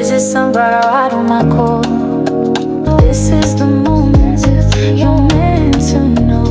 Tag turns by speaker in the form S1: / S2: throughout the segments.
S1: Is it somebody right on my core? This is the moment you're meant to know.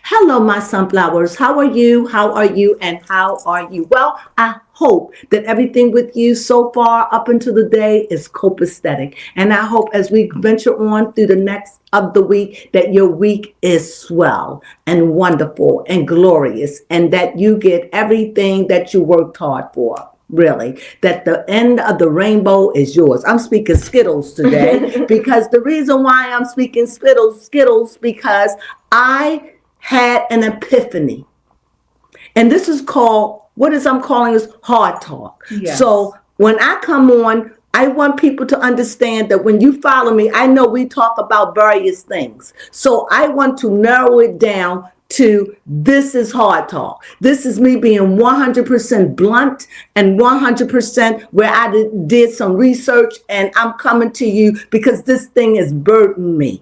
S2: Hello, my sunflowers. How are you? How are you? And how are you? Well, I hope that everything with you so far up until the day is copacetic. And I hope as we venture on through the next of the week that your week is swell and wonderful and glorious, and that you get everything that you worked hard for. Really, that the end of the rainbow is yours. I'm speaking Skittles today because the reason why I'm speaking Skittles, because I had an epiphany. And this is called, I'm calling this hard talk. Yes. So when I come on, I want people to understand that when you follow me, I know we talk about various things. So I want to narrow it down to this is hard talk. This is me being 100% blunt and 100% where I did some research, and I'm coming to you because this thing has burdened me.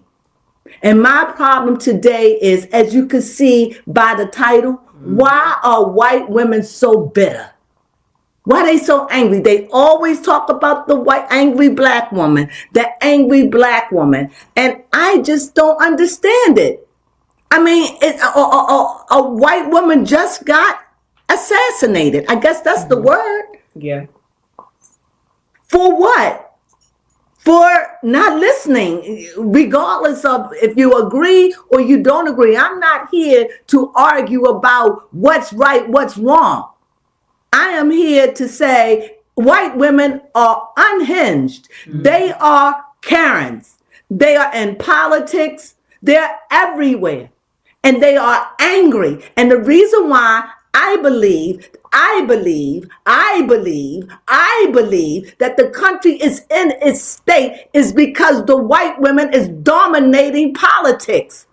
S2: And my problem today is, as you can see by the title, why are white women so bitter? Why are they so angry? They always talk about the angry black woman, the angry black woman. And I just don't understand it. I mean, a white woman just got assassinated. I guess that's the word.
S3: Yeah.
S2: For what? For not listening, regardless of if you agree or you don't agree. I'm not here to argue about what's right, what's wrong. I am here to say white women are unhinged. Mm-hmm. They are Karens. They are in politics. They're everywhere. And they are angry. And the reason why I believe that the country is in its state is because the white women is dominating politics.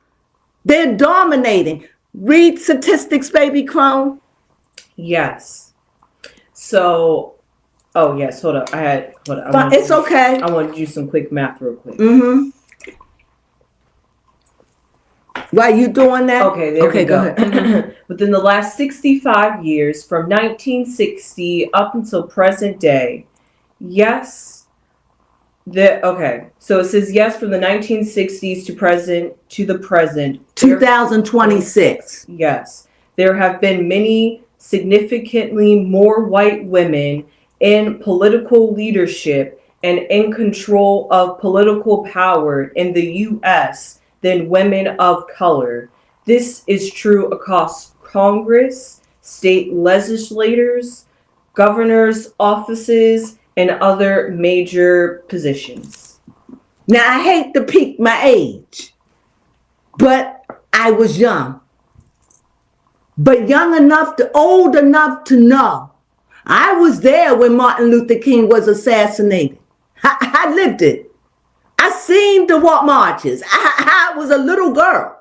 S2: They're dominating. Read statistics, baby Crone.
S3: Yes. So, oh yes, hold up.
S2: It's okay.
S3: I want to do some quick math real quick.
S2: Mm-hmm. While you doing that?
S3: Okay, there we go. Ahead. Within the last 65 years, from 1960 up until present day, yes. So it says yes from the 1960s to the present.
S2: 2026.
S3: Yes. There have been many significantly more white women in political leadership and in control of political power in the U.S. than women of color. This is true across Congress, state legislators, governors' offices, and other major positions.
S2: Now, I hate to peak my age, but I was young. But old enough to know. I was there when Martin Luther King was assassinated. I lived it. I seen the walk marches. I was a little girl.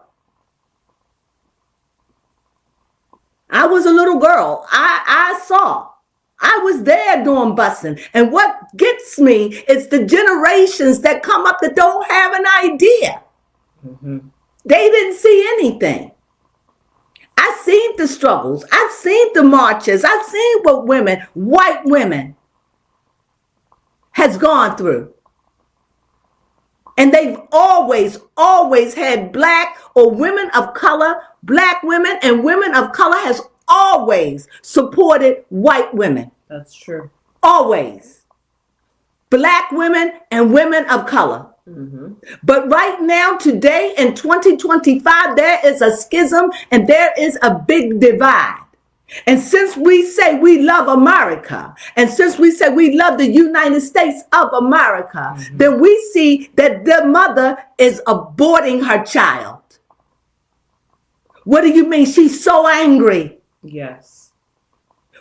S2: I saw. I was there doing busing. And what gets me is the generations that come up that don't have an idea. Mm-hmm. They didn't see anything. I seen the struggles. I've seen the marches. I've seen what white women, has gone through. And they've always had black or women of color, black women and women of color has always supported white women.
S3: That's true.
S2: Always. Black women and women of color. Mm-hmm. But right now, today in 2025, there is a schism and there is a big divide. And since we say we love America, and since we say we love the United States of America, mm-hmm. then we see that the mother is aborting her child. What do you mean? She's so angry.
S3: Yes.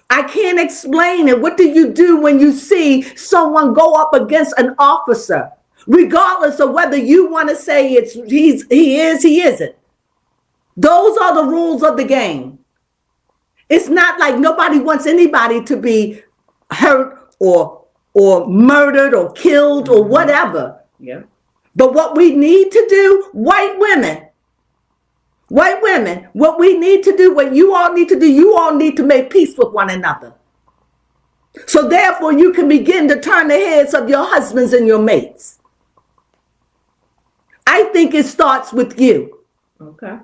S2: I can't explain it. What do you do when you see someone go up against an officer, regardless of whether you want to say he isn't? Those are the rules of the game. It's not like nobody wants anybody to be hurt or murdered or killed or whatever.
S3: Yeah.
S2: But what we need to do, white women, what we need to do, what you all need to do, you all need to make peace with one another. So therefore you can begin to turn the heads of your husbands and your mates. I think it starts with you.
S3: Okay.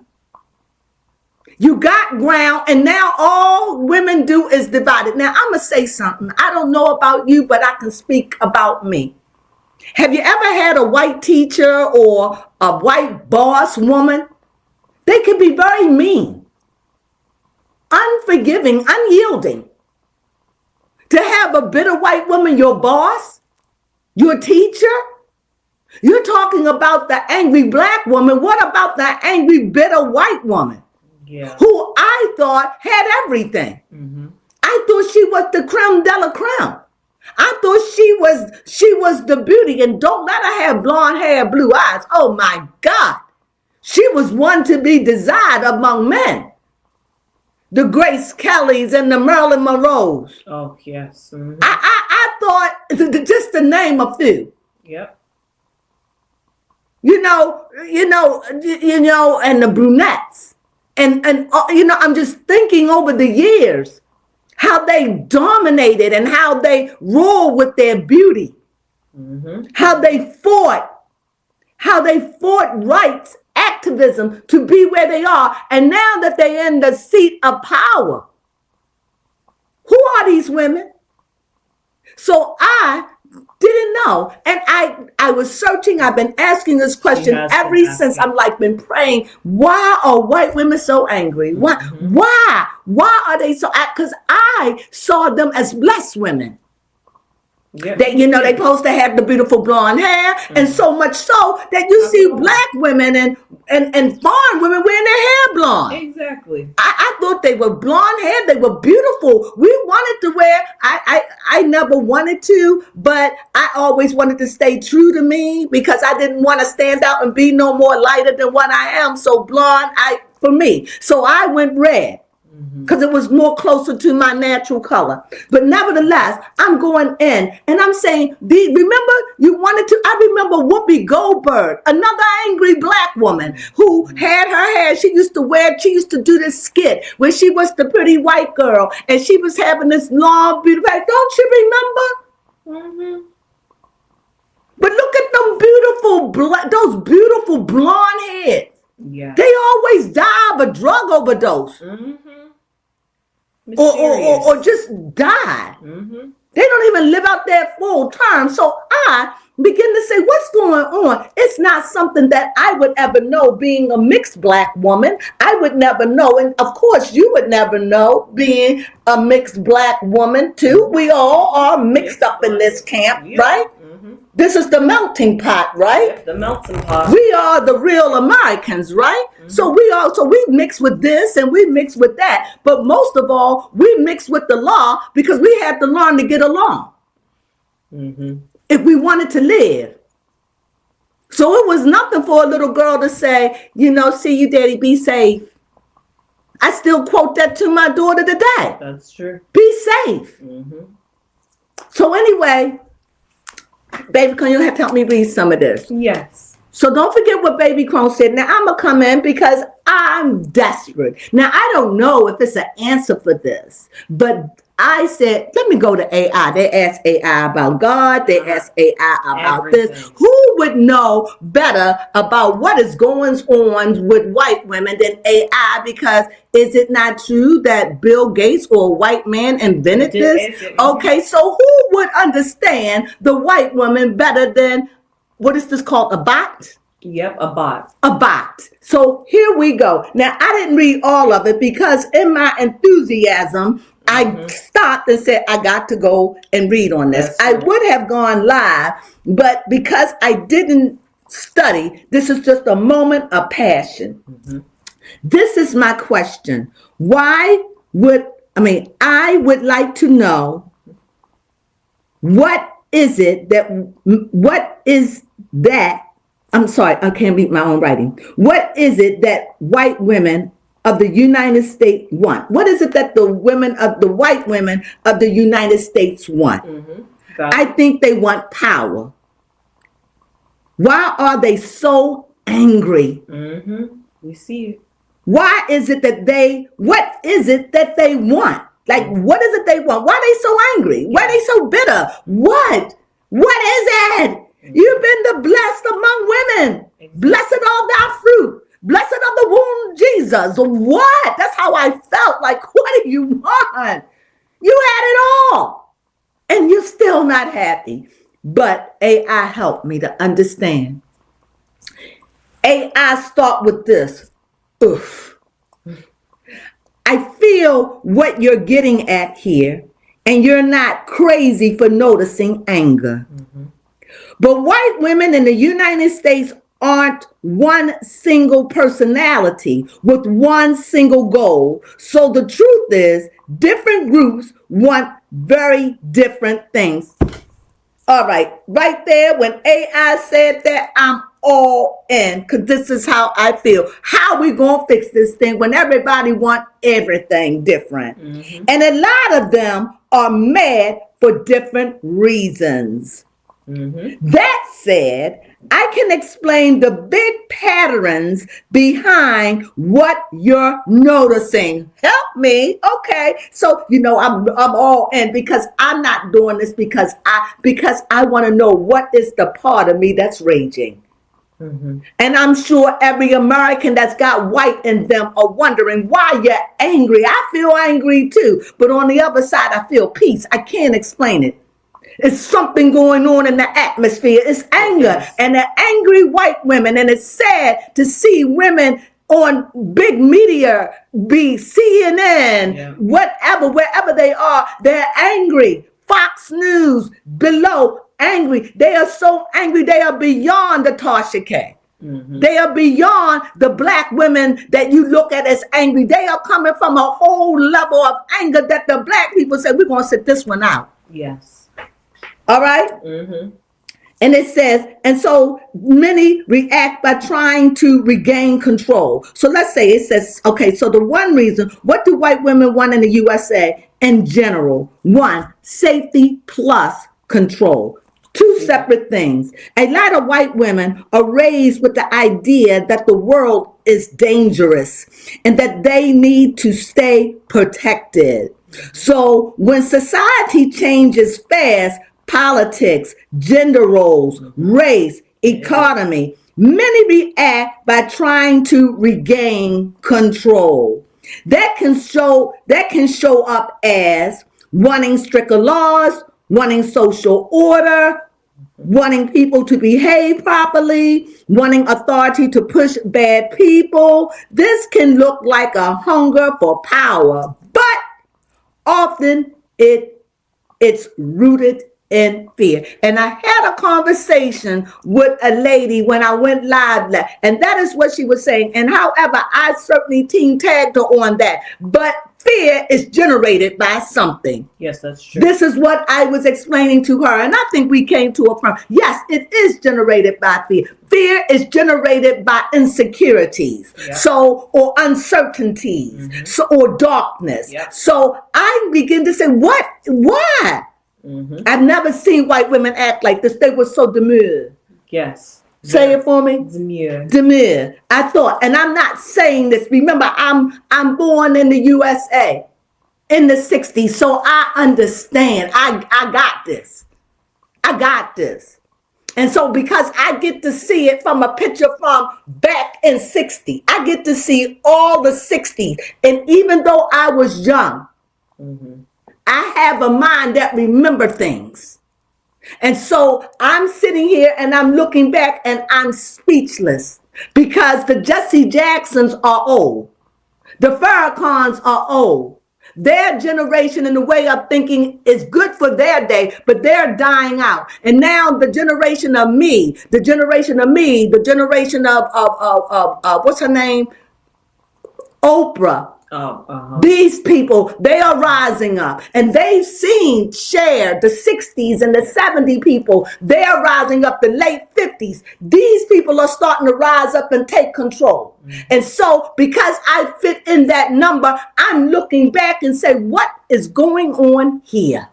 S2: You got ground, and now all women do is divide it. Now, I'm going to say something. I don't know about you, but I can speak about me. Have you ever had a white teacher or a white boss woman? They can be very mean, unforgiving, unyielding. To have a bitter white woman, your boss, your teacher? You're talking about the angry black woman. What about the angry, bitter white woman?
S3: Yeah.
S2: Who I thought had everything.
S3: Mm-hmm.
S2: I thought she was the creme de la creme. I thought she was the beauty, and don't let her have blonde hair, blue eyes. Oh my God. She was one to be desired among men. The Grace Kellys and the Marilyn Monroes.
S3: Oh, yes. Mm-hmm.
S2: I thought, just to name a few.
S3: Yep.
S2: You know, and the brunettes. And I'm just thinking over the years how they dominated and how they ruled with their beauty, how they fought rights, activism to be where they are. And now that they're in the seat of power, who are these women? So I didn't know. And I was searching. I've been asking this question since I'm been praying. Why are white women so angry? Why are they so? Because I saw them as blessed women. Yep. They supposed to have the beautiful blonde hair, and so much so that you see black women and foreign women wearing their hair blonde.
S3: Exactly.
S2: I thought they were blonde hair. They were beautiful. We wanted to wear. I never wanted to, but I always wanted to stay true to me because I didn't want to stand out and be no more lighter than what I am. So blonde, for me. So I went red. Because it was more closer to my natural color. But nevertheless, I'm going in and I'm saying, remember you wanted to, I remember Whoopi Goldberg, another angry black woman who had her hair. She used to do this skit where she was the pretty white girl and she was having this long, beautiful hair. Don't you remember? But look at those beautiful blonde heads. Yeah. They always die of a drug overdose. Or just die. They don't even live out their full term. So I begin to say, what's going on? It's not something that I would ever know being a mixed black woman. I would never know. And of course, you would never know being a mixed black woman too. We all are mixed up in this camp, right? This is the melting pot, right?
S3: Yep, the melting pot.
S2: We are the real Americans, right? So we mix with this and we mix with that. But most of all, we mix with the law because we had to learn to get along. If we wanted to live. So it was nothing for a little girl to say, see you, daddy, be safe. I still quote that to my daughter today.
S3: That's true.
S2: Be safe. So anyway, baby, can you have to help me read some of this?
S3: Yes.
S2: So don't forget what Baby Crones said. Now I'm going to come in because I'm desperate. Now I don't know if it's an answer for this, but I said, let me go to AI. They asked AI about God. They asked AI about this. Who would know better about what is going on with white women than AI? Because is it not true that Bill Gates or a white man invented this? Okay, so who would understand the white woman better than, what is this called, a bot?
S3: Yep, a bot.
S2: A bot. So here we go. Now, I didn't read all of it because in my enthusiasm, I stopped and said, I got to go and read on this. I would have gone live, but because I didn't study, this is just a moment of passion. This is my question. I would like to know, what is that, I'm sorry, I can't read my own writing. What is it that white women of the United States want? What is it that the white women of the United States want? I think they want power. Why are they so angry?
S3: We see it.
S2: Why is it that what is it that they want? Like, what is it they want? Why are they so angry? Why are they so bitter? What? What is it? You've been the blessed among women. Blessed of thy fruit. Blessed of the womb, Jesus. What? That's how I felt. Like, what do you want? You had it all. And you're still not happy. But AI helped me to understand. AI start with this. Oof. I feel what you're getting at here, and you're not crazy for noticing anger. But white women in the United States aren't one single personality with one single goal. So the truth is, different groups want very different things. All right, right there, when AI said that, I'm all in, because this is how I feel. How we going to fix this thing when everybody want everything different? And a lot of them are mad for different reasons. That said, I can explain the big patterns behind what you're noticing. Help me. Okay. So, I'm all in, because I'm not doing this because I want to know what is the part of me that's raging. And I'm sure every American that's got white in them are wondering why you're angry. I feel angry too. But on the other side, I feel peace. I can't explain it. It's something going on in the atmosphere. It's anger and the angry white women. And it's sad to see women on big media, be CNN, whatever, wherever they are, they're angry. Fox News, below, angry. They are so angry. They are beyond the Tasha K. They are beyond the black women that you look at as angry. They are coming from a whole level of anger that the black people say, we're going to sit this one out.
S3: Yes.
S2: All right? And it says, and so many react by trying to regain control. So let's say it says, okay, so the one reason, what do white women want in the USA in general? One, safety plus control. Two separate things. A lot of white women are raised with the idea that the world is dangerous and that they need to stay protected. So when society changes fast, politics, gender roles, race, economy, many react by trying to regain control. That can show up as wanting stricter laws, wanting social order, wanting people to behave properly, wanting authority to push bad people. This can look like a hunger for power, but often it's rooted in fear. And I had a conversation with a lady when I went live, and that is what she was saying. And however, I certainly team tagged her on that. But fear is generated by something.
S3: Yes, that's true.
S2: This is what I was explaining to her. And I think we came to a point. Yes, it is generated by fear. Fear is generated by insecurities. Or uncertainties. Or darkness. So I begin to say, what? Why? I've never seen white women act like this. They were so demure.
S3: Yes.
S2: Say it for me.
S3: Demure.
S2: I thought, and I'm not saying this. Remember, I'm born in the USA in the 60s, so I understand. I got this. I got this. And so because I get to see it from a picture from back in 60, I get to see all the 60s. And even though I was young, I have a mind that remembers things. And so I'm sitting here and I'm looking back and I'm speechless because the Jesse Jacksons are old. The Farrakhan's are old. Their generation and the way of thinking is good for their day, but they're dying out. And now the generation of the generation of what's her name? Oprah. These people, they are rising up, and they've shared the 60s and the 70 people. They are rising up, the late 50s. These people are starting to rise up and take control. And so because I fit in that number, I'm looking back and say, what is going on here?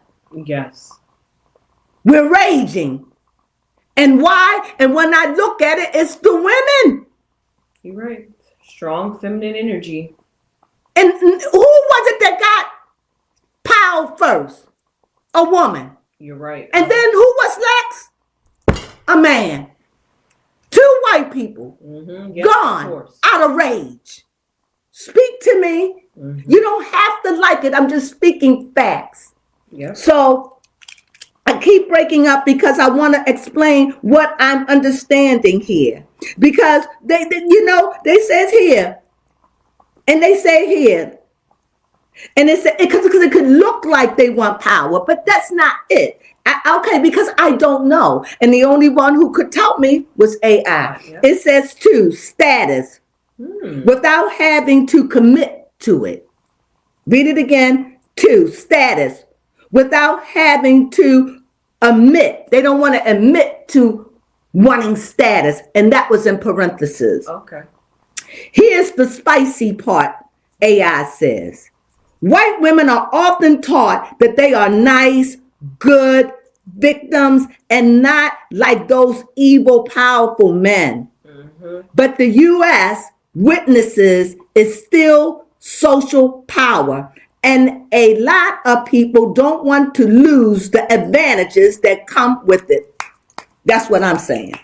S3: Yes.
S2: We're raging. And why? And when I look at it, it's the women.
S3: You're right. Strong feminine energy.
S2: And who was it that got power first? A woman.
S3: You're right.
S2: And then who was next? A man. Two white people.
S3: Yep,
S2: gone out of rage. Speak to me. You don't have to like it. I'm just speaking facts.
S3: Yep.
S2: So I keep breaking up because I want to explain what I'm understanding here. Because they says here, and they say here, and it said because it could look like they want power, but that's not it. Okay, because I don't know, and the only one who could tell me was AI.
S3: Yeah.
S2: It says 2, status, without having to commit to it. Read it again. 2, status, without having to admit. They don't want to admit to wanting status, and that was in parentheses.
S3: Okay.
S2: Here's the spicy part, AI says. White women are often taught that they are nice, good victims and not like those evil, powerful men. But the U.S. witnesses is still social power. And a lot of people don't want to lose the advantages that come with it. That's what I'm saying.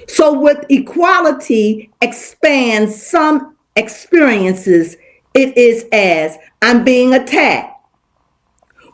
S2: So with equality expands some experiences, it is as I'm being attacked.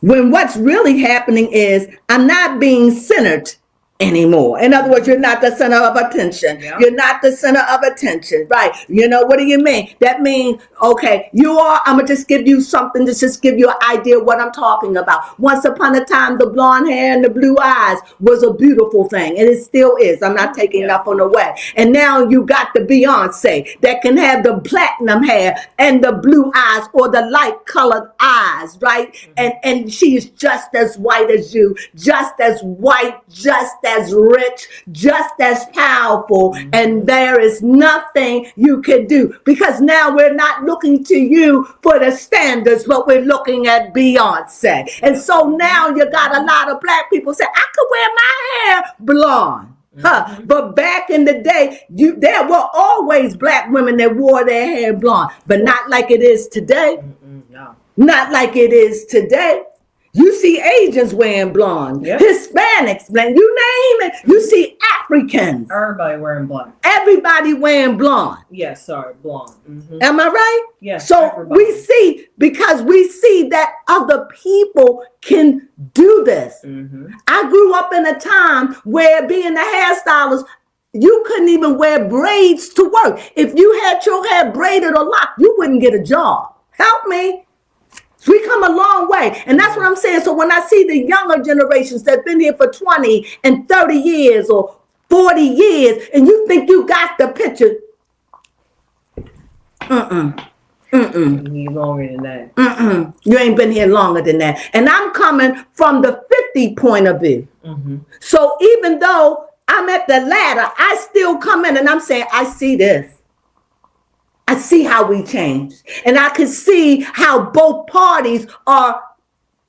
S2: When what's really happening is I'm not being centered anymore. In other words, you're not the center of attention.
S3: Yeah.
S2: You're not the center of attention, right? You know, what do you mean? That means, okay, you are, I'm going to just give you something to just give you an idea of what I'm talking about. Once upon a time, the blonde hair and the blue eyes was a beautiful thing, and it still is. I'm not taking nothing away. And now you got the Beyonce that can have the platinum hair and the blue eyes or the light colored eyes, right? And she is just as white as you, just as white, just as rich, just as powerful, and there is nothing you can do, because now we're not looking to you for the standards, but we're looking at Beyonce. And so now you got a lot of black people say, I could wear my hair blonde. But back in the day, there were always black women that wore their hair blonde, but not like it is today.
S3: No.
S2: Not like it is today. You see Asians wearing blonde, Hispanics, blonde, you name it. You see Africans.
S3: Everybody wearing blonde.
S2: Everybody wearing blonde.
S3: Yes, sorry, blonde.
S2: Am I right?
S3: Yes.
S2: So
S3: everybody.
S2: because we see that other people can do this. I grew up in a time where being a hairstylist, you couldn't even wear braids to work. If you had your hair braided or locked, you wouldn't get a job. Help me. We come a long way. And that's what I'm saying. So when I see the younger generations that have been here for 20 and 30 years or 40 years, and you think you got the picture.
S3: You need longer than that.
S2: You ain't been here longer than that. And I'm coming from the 50 point of view. So even though I'm at the ladder, I still come in and I'm saying, I see this. I see how we changed, and I can see how both parties are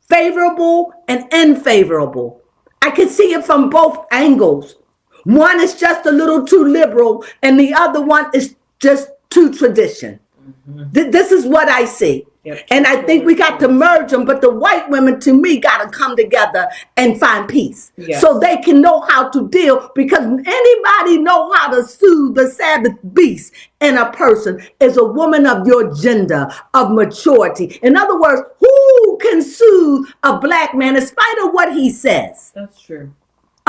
S2: favorable and unfavorable. I can see it from both angles. One is just a little too liberal, and the other one is just too tradition. This is what I see. And I think we got to merge them, but the white women, to me, got to come together and find peace so they can know how to deal, because anybody know how to soothe the Sabbath beast in a person is a woman of your gender, of maturity. In other words, who can soothe a black man in spite of what he says?
S3: That's true.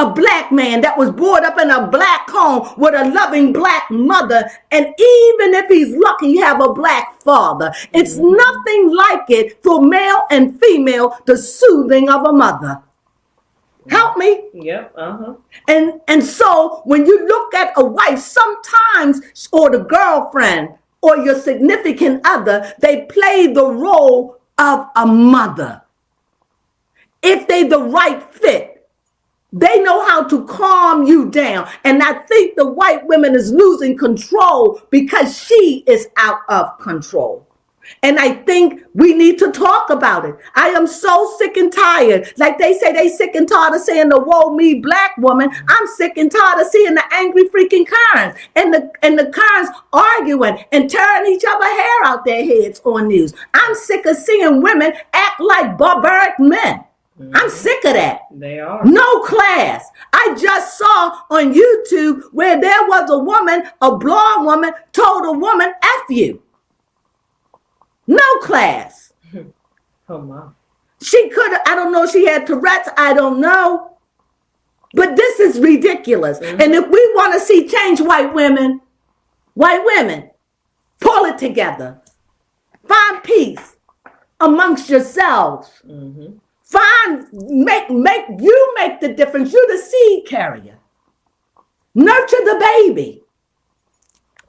S2: A black man that was brought up in a black home with a loving black mother, and even if he's lucky, have a black father. It's nothing like it for male and female, the soothing of a mother. Help me?
S3: Yep.
S2: And so when you look at a wife, sometimes, or the girlfriend, or your significant other, they play the role of a mother. If they the right fit, they know how to calm you down. And I think the white woman is losing control because she is out of control. And I think we need to talk about it. I am so sick and tired. Like they say, they sick and tired of saying the woe me black woman. I'm sick and tired of seeing the angry freaking Karens and the Karens arguing and tearing each other hair out their heads on news. I'm sick of seeing women act like barbaric men. I'm sick of that.
S3: They are.
S2: No class. I just saw on YouTube where there was a woman, a blonde woman, told a woman, F you. No class.
S3: Oh, my.
S2: She could have, I don't know, she had Tourette's, I don't know. But this is ridiculous. Mm-hmm. And if we want to see change, white women, pull it together. Find peace amongst yourselves. Mm-hmm. Make the difference. You're the seed carrier. Nurture the baby.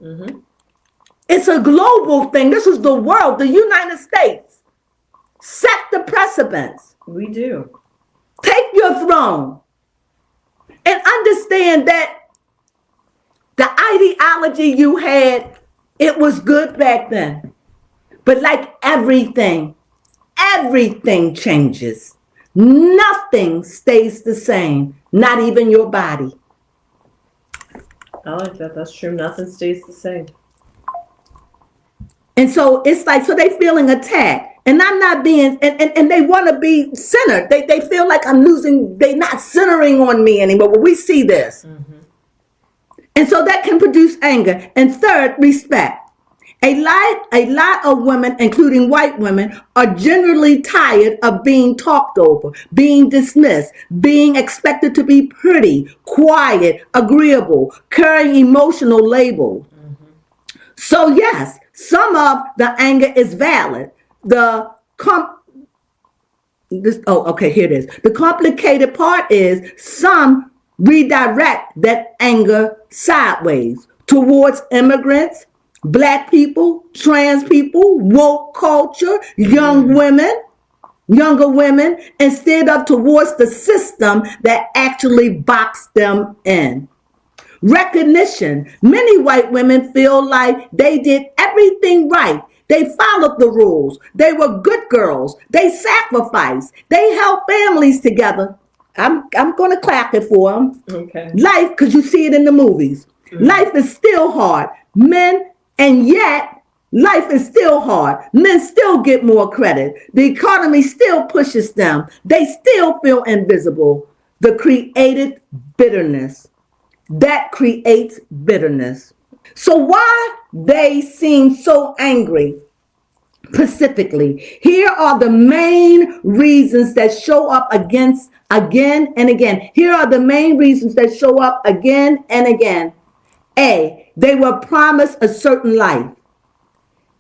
S2: Mm-hmm. It's a global thing. This is the world, the United States. Set the precedence.
S3: We do.
S2: Take your throne and understand that the ideology you had, it was good back then. But like everything changes. Nothing stays the same, not even your body.
S3: I like that. That's true. Nothing stays the same.
S2: And so it's like, so they feeling attacked. And I'm not being, and they want to be centered. They feel like I'm losing, they not centering on me anymore. But we see this. Mm-hmm. And so that can produce anger. And third, respect. A lot of women, including white women, are generally tired of being talked over, being dismissed, being expected to be pretty, quiet, agreeable, carrying emotional labels. Mm-hmm. So yes, some of the anger is valid. The complicated part is some redirect that anger sideways towards immigrants, Black people, trans people, woke culture, younger women, instead of towards the system that actually boxed them in. Recognition. Many white women feel like they did everything right. They followed the rules. They were good girls. They sacrificed. They held families together. I'm going to clap it for them.
S3: Okay.
S2: Life, because you see it in the movies. Mm-hmm. Life is still hard. And yet, life is still hard. Men still get more credit. The economy still pushes them. They still feel invisible. The created bitterness. That creates bitterness. So why they seem so angry? Specifically, here are the main reasons that show up again and again. Here are the main reasons that show up again and again. A, they were promised a certain life.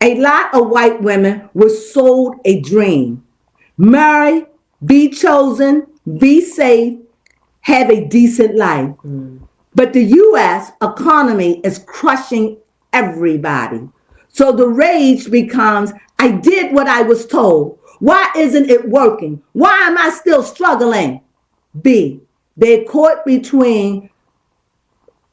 S2: A lot of white women were sold a dream. Marry, be chosen, be safe, have a decent life. But the U.S. economy is crushing everybody. So the rage becomes, I did what I was told. Why isn't it working? Why am I still struggling? B, they're caught between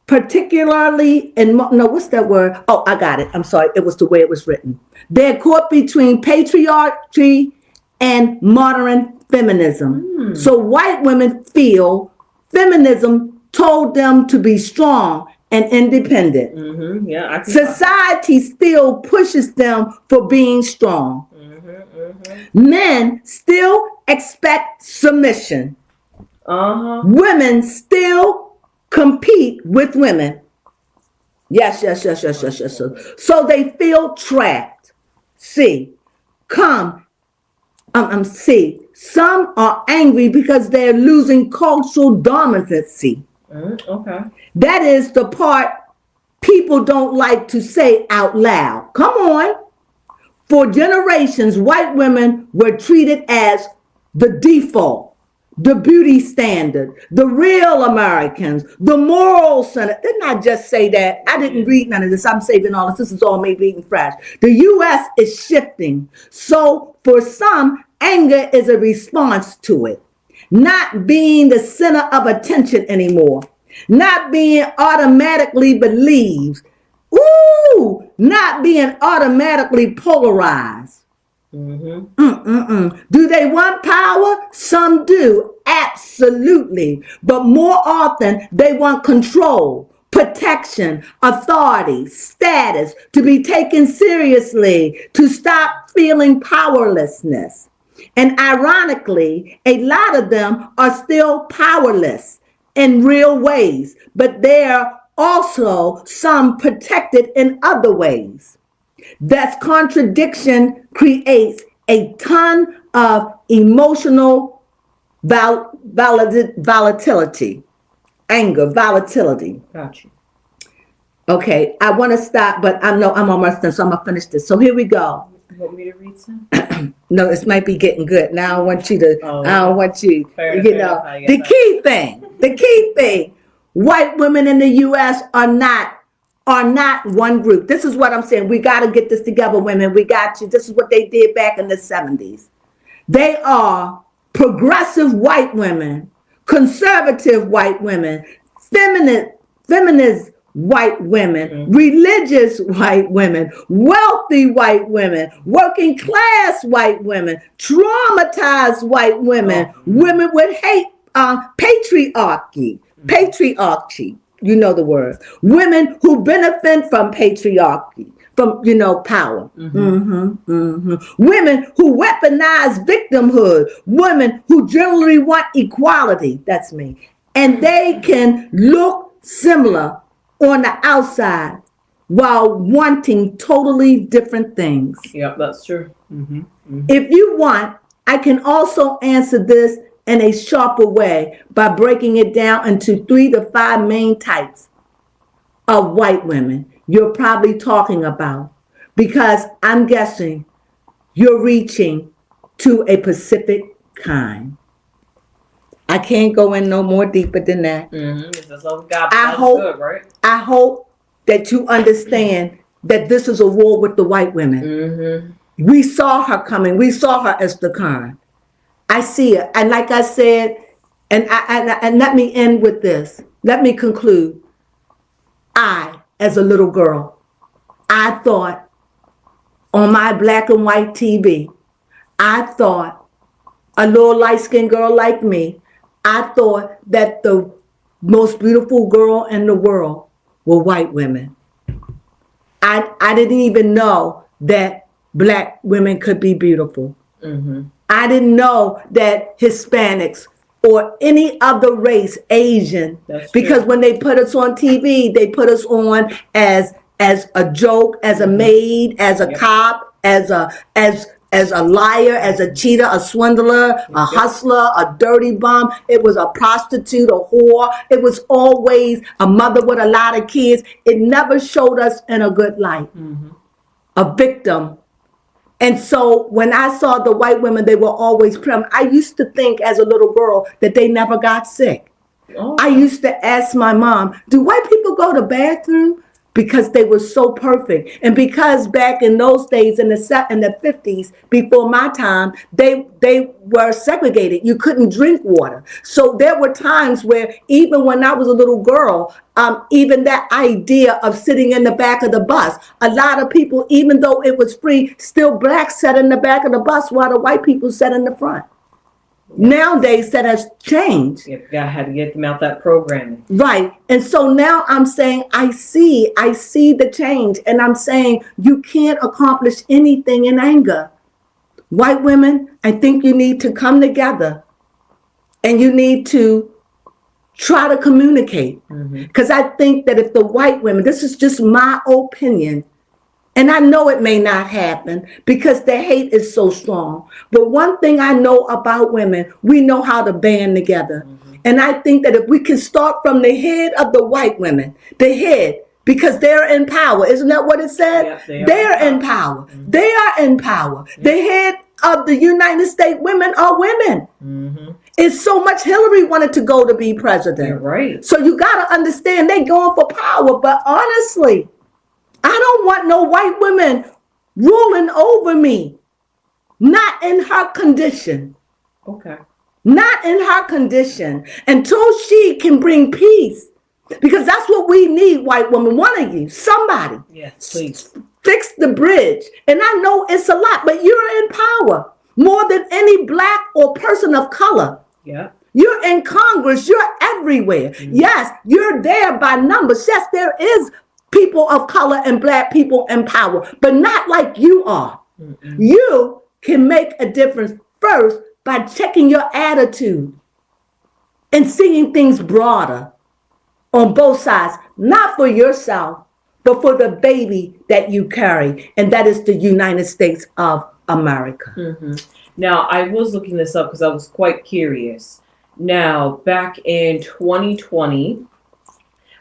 S2: particularly, what's that word? Oh, I got it. I'm sorry. It was the way it was written. They're caught between patriarchy and modern feminism. So white women feel feminism told them to be strong and independent. Mm-hmm. Yeah, society still pushes them for being strong. Men still expect submission. Women still compete with women. Yes. So they feel trapped. C. Some are angry because they're losing cultural dominancy. Okay. That is the part people don't like to say out loud. Come on. For generations, white women were treated as the default. the beauty standard, the real Americans, the moral center. Didn't I just say that? I didn't read none of this. I'm saving all this. This is all me reading fresh. The U.S. is shifting. So for some, anger is a response to it. Not being the center of attention anymore. Not being automatically believed. Ooh, not being automatically polarized. Do they want power? Some do, absolutely. But more often, they want control, protection, authority, status, to be taken seriously, to stop feeling powerlessness. And ironically, a lot of them are still powerless in real ways, but they're also some protected in other ways. That contradiction creates a ton of emotional volatility, anger, volatility.
S3: Gotcha.
S2: Okay, I want to stop, but I know I'm almost done, so I'm going to finish this. So here we go.
S3: You want me to read some?
S2: No, this might be getting good. Now I don't want you to,
S3: Oh,
S2: I don't want you,
S3: fair
S2: you
S3: enough,
S2: know,
S3: I get
S2: the
S3: that.
S2: key thing, white women in the U.S. are not one group. This is what I'm saying. We got to get this together, women. We got you. This is what they did back in the 70s. They are progressive white women, conservative white women, feminist white women, religious white women, wealthy white women, working class white women, traumatized white women, women with hate, patriarchy. You know the word. Women who benefit from patriarchy, from, power. Women who weaponize victimhood. Women who generally want equality. That's me. And they can look similar on the outside while wanting totally different things.
S3: Yep, that's true.
S2: If you want, I can also answer this in a sharper way by breaking it down into 3 to 5 main types of white women you're probably talking about, because I'm guessing you're reaching to a specific kind. I can't go in no more deeper than that. I hope that you understand that this is a war with the white women. We saw her coming. We saw her as the kind. I see it. And like I said, and let me end with this. Let me conclude. I, as a little girl, I thought on my black and white TV, I thought a little light-skinned girl like me, I thought that the most beautiful girl in the world were white women. I didn't even know that black women could be beautiful. I didn't know that Hispanics or any other race, Asian, because when they put us on TV, they put us on as a joke, as a maid, as a cop, as a liar, as a cheater, a swindler, a hustler, a dirty bum. It was a prostitute, a whore. It was always a mother with a lot of kids. It never showed us in a good light. A victim. And so when I saw the white women, they were always prim. I used to think as a little girl that they never got sick. I used to ask my mom, do white people go to the bathroom? Because they were so perfect. And because back in those days, in the 50s, before my time, they were segregated. You couldn't drink water. So there were times where even when I was a little girl, even that idea of sitting in the back of the bus, a lot of people, even though it was free, still blacks sat in the back of the bus while the white people sat in the front. Nowadays, that has changed.
S3: I had to get them out that programming.
S2: Right. And so now I'm saying, I see the change. And I'm saying you can't accomplish anything in anger. White women, I think you need to come together and you need to try to communicate. Because I think that if the white women, this is just my opinion, and I know it may not happen because the hate is so strong. But one thing I know about women, we know how to band together. And I think that if we can start from the head of the white women, the head, because they're in power. Isn't that what it said?
S3: Yeah,
S2: they're in power. They are in power. The head of the United States women are women.
S3: Mm-hmm.
S2: It's so much Hillary wanted to go to be president.
S3: You're right.
S2: So you got to understand they going for power. But honestly, I don't want no white women ruling over me. Not in her condition.
S3: Okay.
S2: Not in her condition. Until she can bring peace. Because that's what we need, white woman. One of you, somebody.
S3: Yes, please.
S2: Fix the bridge. And I know it's a lot, but you're in power more than any black or person of color.
S3: Yeah.
S2: You're in Congress. You're everywhere. Mm-hmm. Yes, you're there by numbers. Yes, there is people of color and black people in power, but not like you are. Mm-mm. You can make a difference first by checking your attitude and seeing things broader on both sides, not for yourself, but for the baby that you carry, and that is the United States of America.
S3: Mm-hmm. Now, I was looking this up because I was quite curious. Now, back in 2020,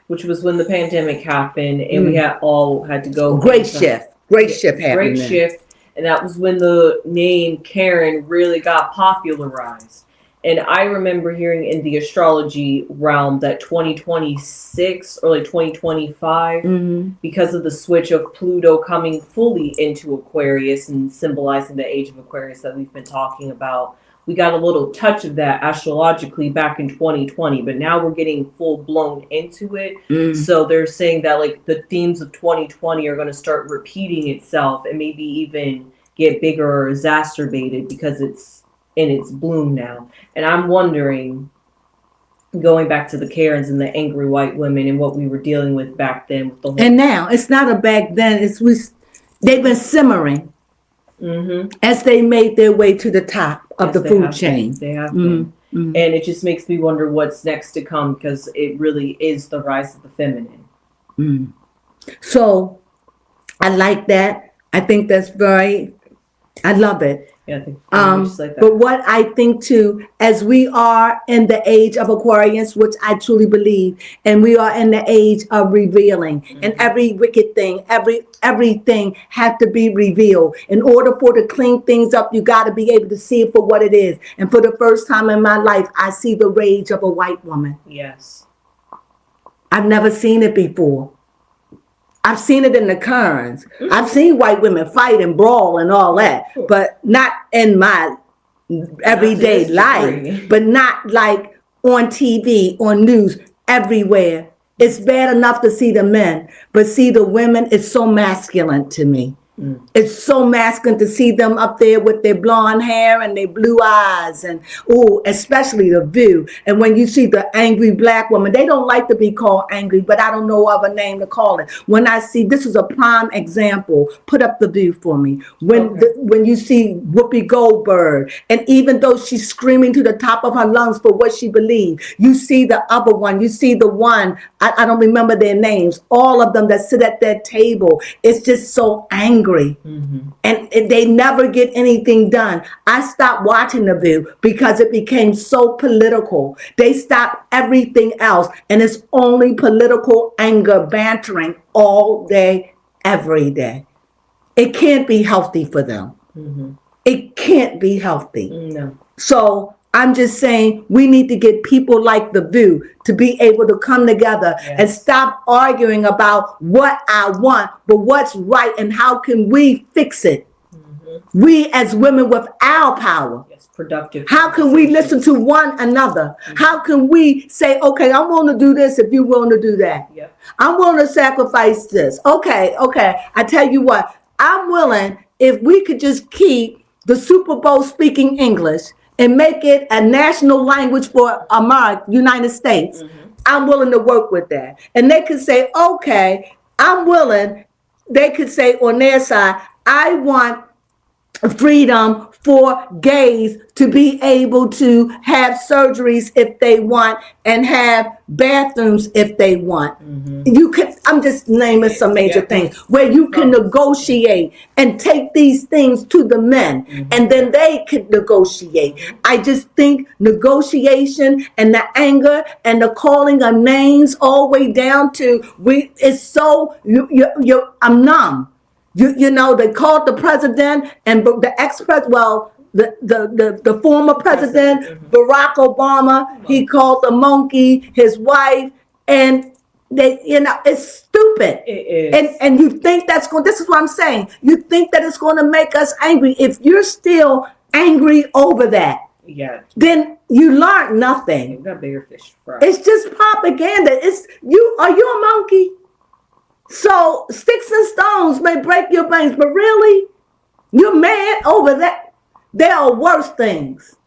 S3: which was when the pandemic happened, and we had to go.
S2: Great shift happened.
S3: Great shift. And that was when the name Karen really got popularized. And I remember hearing in the astrology realm that 2026 or like 2025, because of the switch of Pluto coming fully into Aquarius and symbolizing the age of Aquarius that we've been talking about, we got a little touch of that astrologically back in 2020, but now we're getting full blown into it. So they're saying that like the themes of 2020 are going to start repeating itself and maybe even get bigger or exacerbated because it's in its bloom now. And I'm wondering, going back to the Karens and the angry white women and what we were dealing with back then. With the whole
S2: and now it's not a back then. They've been simmering as they made their way to the top of the food chain.
S3: They have been. And it just makes me wonder what's next to come, because it really is the rise of the feminine.
S2: So I like that. I think that's I love it.
S3: Yeah, I think just like that.
S2: But what I think too, as we are in the age of Aquarius, which I truly believe, and we are in the age of revealing, and every wicked thing, everything has to be revealed. In order for to clean things up, you got to be able to see it for what it is. And for the first time in my life, I see the rage of a white woman.
S3: Yes.
S2: I've never seen it before. I've seen it in the Crones. I've seen white women fight and brawl and all that, but not in my everyday life, but not like on TV, on news, everywhere. It's bad enough to see the men, but see the women, it's so masculine to me. It's so masculine to see them up there with their blonde hair and their blue eyes, and especially the view. And when you see the angry black woman, they don't like to be called angry, but I don't know of a name to call it. When I see, this is a prime example. Put up the view for me. When you see Whoopi Goldberg, and even though she's screaming to the top of her lungs for what she believes, you see the other one. You see the one, I don't remember their names. All of them that sit at that table. It's just so angry. And they never get anything done. I stopped watching The View because it became so political. They stopped everything else, and it's only political anger, bantering all day, every day. It can't be healthy for them. It can't be healthy.
S3: No.
S2: So I'm just saying we need to get people like The View to be able to come together and stop arguing about what I want, but what's right and how can we fix it? We as women with our power.
S3: Yes, productive.
S2: How can we listen to one another? How can we say, okay, I'm willing to do this if you're willing to do that. I'm willing to sacrifice this. Okay. I tell you what, I'm willing, if we could just keep the Super Bowl speaking English and make it a national language for America, United States, I'm willing to work with that. And they could say, okay, I'm willing. They could say on their side, I want freedom for gays to be able to have surgeries if they want and have bathrooms if they want. You could, I'm just naming some major things where you can negotiate and take these things to the men and then they can negotiate. I just think negotiation and the anger and the calling of names all the way down to it's so I'm numb. You know, they called the president and the ex-president, well, the former president, Barack Obama, he called the monkey his wife, and they, you know, it's stupid.
S3: It is.
S2: And you think that's going, this is what I'm saying. You think that it's going to make us angry. If you're still angry over that,
S3: Yeah.
S2: then you learned nothing.
S3: You got bigger fish to fry.
S2: It's just propaganda. Are you a monkey? So sticks and stones may break your bones, but really, you're mad over that? There are worse things.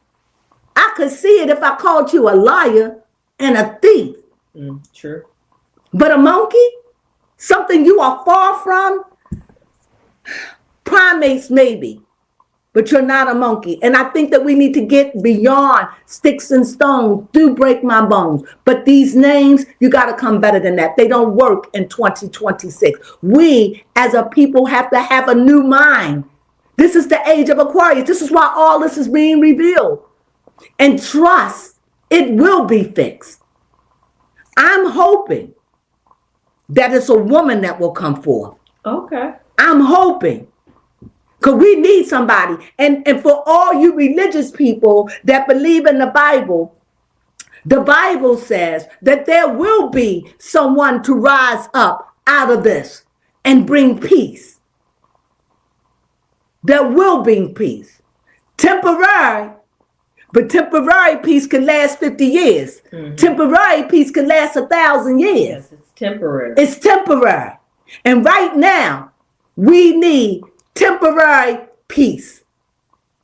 S2: I could see it if I called you a liar and a thief.
S3: True.
S2: But a monkey? Something you are far from? Primates maybe, but you're not a monkey. And I think that we need to get beyond sticks and stones do break my bones. But these names, you got to come better than that. They don't work in 2026. We as a people have to have a new mind. This is the age of Aquarius. This is why all this is being revealed. And trust, it will be fixed. I'm hoping that it's a woman that will come forth.
S3: Okay.
S2: I'm hoping. Because we need somebody. And for all you religious people that believe in the Bible says that there will be someone to rise up out of this and bring peace. There will be peace. Temporary, but temporary peace can last 50 years. Temporary peace can last 1,000 years.
S3: Yes, it's temporary.
S2: It's temporary. And right now, we need temporary peace.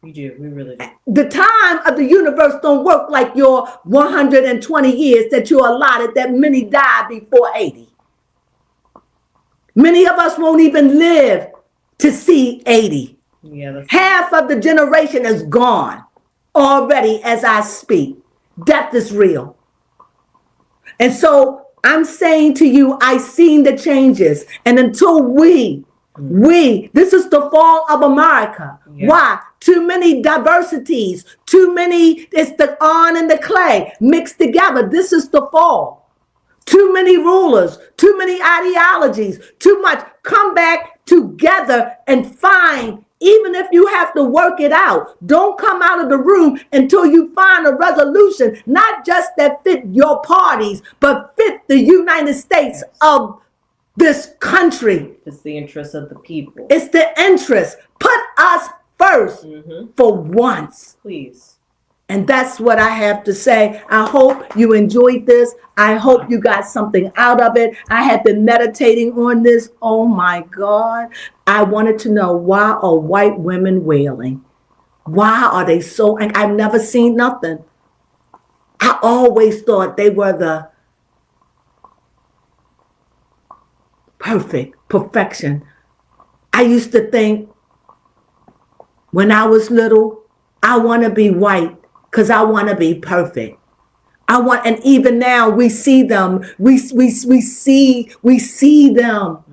S3: We do. We really do.
S2: The time of the universe don't work like your 120 years that you're allotted, that many die before 80. Many of us won't even live to see 80.
S3: Yeah,
S2: Half of the generation is gone already as I speak. Death is real. And so I'm saying to you, I've seen the changes. And until this is the fall of America.
S3: Yeah.
S2: Why? Too many diversities, too many, it's the on and the clay mixed together. This is the fall. Too many rulers, too many ideologies, too much. Come back together and find, even if you have to work it out, don't come out of the room until you find a resolution, not just that fit your parties, but fit the United States of this country.
S3: It's the interest of the people.
S2: It's the interest. Put us first for once.
S3: Please.
S2: And that's what I have to say. I hope you enjoyed this. I hope you got something out of it. I have been meditating on this. Oh my God. I wanted to know, why are white women wailing? Why are they so angry? I've never seen nothing. I always thought they were the perfection. I used to think when I was little, I want to be white because I want to be perfect. And even now we see them. We see them.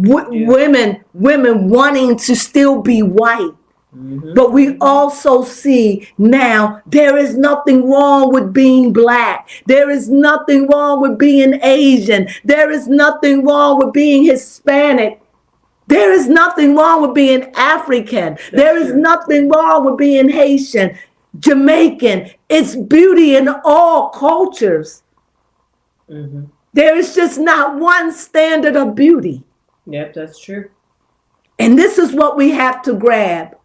S2: Women wanting to still be white. But we also see now there is nothing wrong with being black. There is nothing wrong with being Asian. There is nothing wrong with being Hispanic. There is nothing wrong with being African. There is nothing wrong with being Haitian, Jamaican. It's beauty in all cultures. There is just not one standard of beauty.
S3: Yep, that's true.
S2: And this is what we have to grab.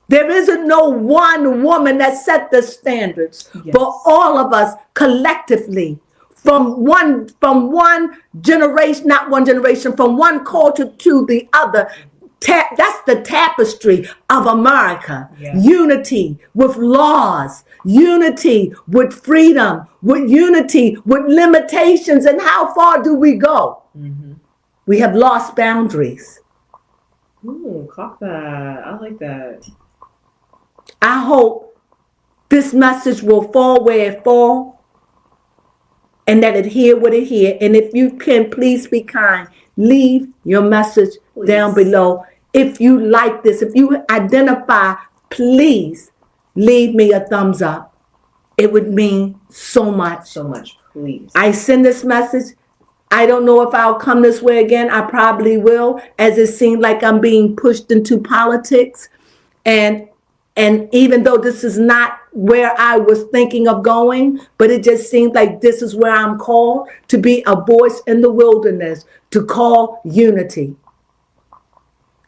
S2: There isn't no one woman that set the standards, but all of us collectively, from one generation, not one generation, from one culture to the other. That's the tapestry of America. Unity with laws, unity with freedom, with unity with limitations. And how far do we go? We have lost boundaries.
S3: Ooh, caught that. I like that.
S2: I hope this message will fall where it fall, and that it hear what it hear. And if you can, please be kind. Leave your message down below. If you like this, if you identify, please leave me a thumbs up. It would mean so much.
S3: So much, please.
S2: I send this message I don't know if I'll come this way again. I probably will, as it seemed like I'm being pushed into politics. And even though this is not where I was thinking of going, but it just seemed like this is where I'm called to be a voice in the wilderness, to call unity.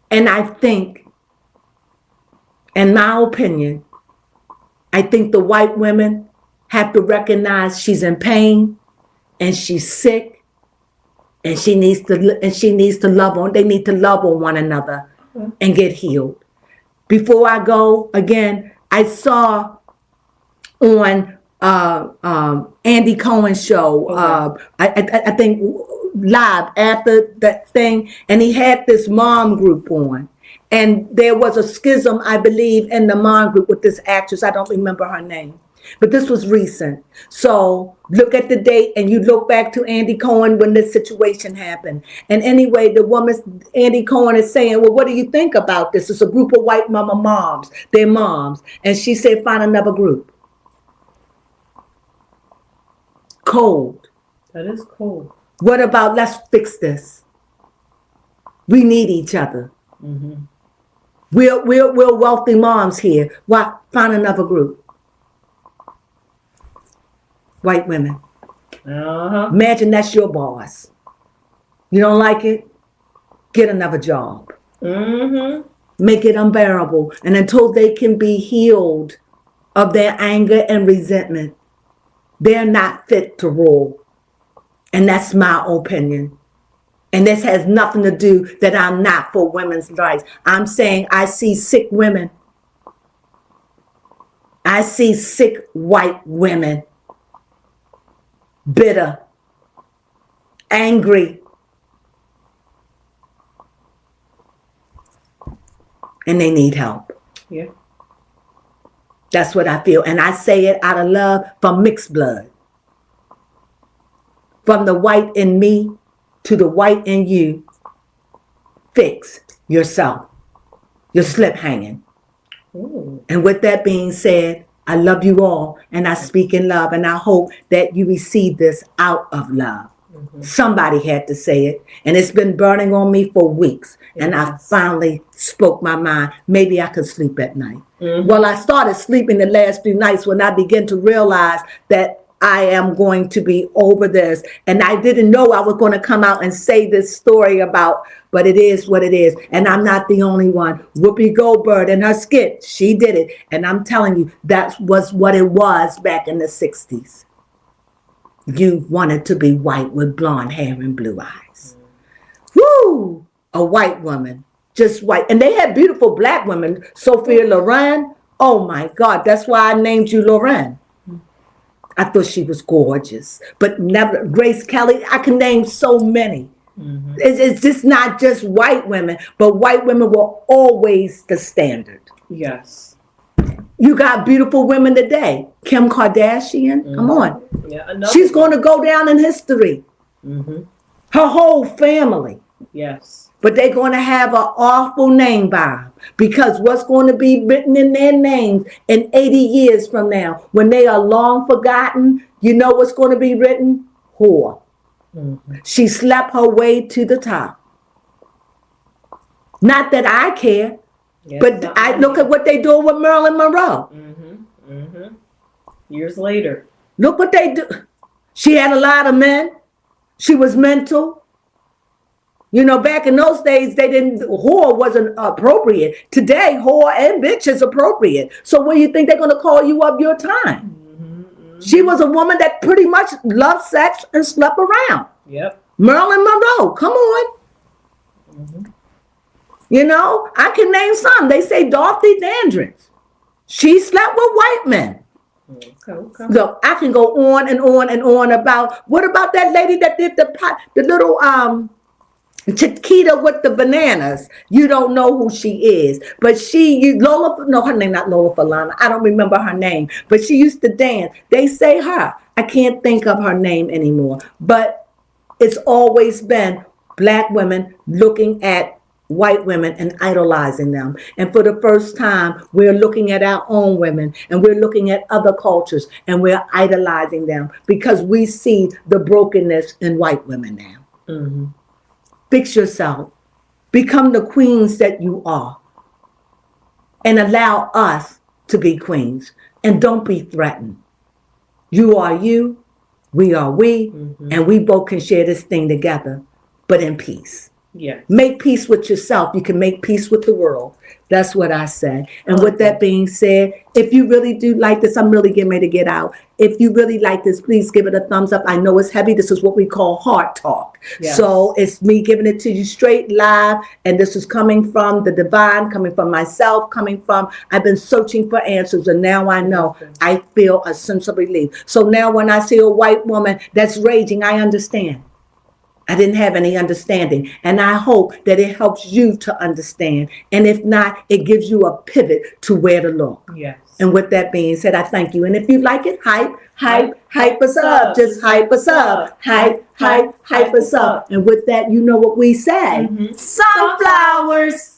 S2: And I think, in my opinion, I think the white women have to recognize she's in pain and she's sick and she needs to love on. They need to love on one another and get healed. Before I go, again, I saw on Andy Cohen's show, I think live after that thing, and he had this mom group on. And there was a schism, I believe, in the mom group with this actress. I don't remember her name, but this was recent. So look at the date and you look back to Andy Cohen when this situation happened. And anyway, the woman, Andy Cohen, is saying, well, what do you think about this? It's a group of white moms. They're moms. And she said, find another group. Cold.
S3: That is cold.
S2: What about let's fix this? We need each other.
S3: Mm-hmm.
S2: We're wealthy moms here. Why? Find another group. White women.
S3: Uh-huh.
S2: Imagine that's your boss. You don't like it? Get another job.
S3: Mm-hmm.
S2: Make it unbearable. And until they can be healed of their anger and resentment, they're not fit to rule. And that's my opinion. And this has nothing to do that I'm not for women's rights. I'm saying I see sick women. I see sick white women. Bitter. Angry. And they need help.
S3: Yeah.
S2: That's what I feel. And I say it out of love from mixed blood. From the white in me to the white in you. Fix yourself. Your slip hanging.
S3: Ooh.
S2: And with that being said, I love you all and I speak in love and I hope that you receive this out of love. Mm-hmm. Somebody had to say it and it's been burning on me for weeks. Yes. And I finally spoke my mind. Maybe I could sleep at night. Mm-hmm. Well, I started sleeping the last few nights when I began to realize that I am going to be over this. And I didn't know I was going to come out and say this story about, but it is what it is. And I'm not the only one. Whoopi Goldberg and her skit, she did it. And I'm telling you, that was what it was back in the 60s. You wanted to be white with blonde hair and blue eyes. Woo! A white woman, just white. And they had beautiful black women. Sophia Loren. Oh my God, that's why I named you Loren. I thought she was gorgeous, but never Grace Kelly. I can name so many. Mm-hmm. It's just not just white women, but white women were always the standard.
S3: Yes.
S2: You got beautiful women today. Kim Kardashian, mm-hmm. Come on.
S3: Yeah,
S2: she's going to go down in history. Mm-hmm. Her whole family.
S3: Yes.
S2: But they're going to have an awful name by them because what's going to be written in their names in 80 years from now, when they are long forgotten, you know what's going to be written? Whore. Mm-hmm. She slept her way to the top. Not that I care, yes, but I look at what they do with Marilyn Monroe.
S3: Mm-hmm. Mm-hmm. Years later.
S2: Look what they do. She had a lot of men. She was mental. You know, back in those days, whore wasn't appropriate. Today, whore and bitch is appropriate. So what do you think they're going to call you of your time? Mm-hmm, mm-hmm. She was a woman that pretty much loved sex and slept around.
S3: Yep.
S2: Marilyn Monroe, come on. Mm-hmm. You know, I can name some. They say Dorothy Dandridge. She slept with white men. Okay. So I can go on and on and on about, what about that lady that did the little, Chiquita with the bananas. You don't know who she is, but her name not Lola Falana. I don't remember her name, but she used to dance. They say her. I can't think of her name anymore, but it's always been black women looking at white women and idolizing them. And for the first time, we're looking at our own women and we're looking at other cultures and we're idolizing them because we see the brokenness in white women now.
S3: Mm-hmm.
S2: Fix yourself. Become the queens that you are. And allow us to be queens. And don't be threatened. You are you, we are we, and we both can share this thing together, but in peace.
S3: Yeah.
S2: Make peace with yourself. You can make peace with the world. That's what I said. And with that being said, if you really do like this, I'm really getting ready to get out. If you really like this, please give it a thumbs up. I know it's heavy. This is what we call heart talk.
S3: Yes.
S2: So it's me giving it to you straight live. And this is coming from the divine, coming from myself, I've been searching for answers. And now I know. I feel a sense of relief. So now when I see a white woman that's raging, I understand. I didn't have any understanding. And I hope that it helps you to understand. And if not, it gives you a pivot to where to look.
S3: Yes.
S2: And with that being said, I thank you. And if you like it, hype us up. Just hype us up. Hype us up. And with that, you know what we say.
S3: Sunflowers.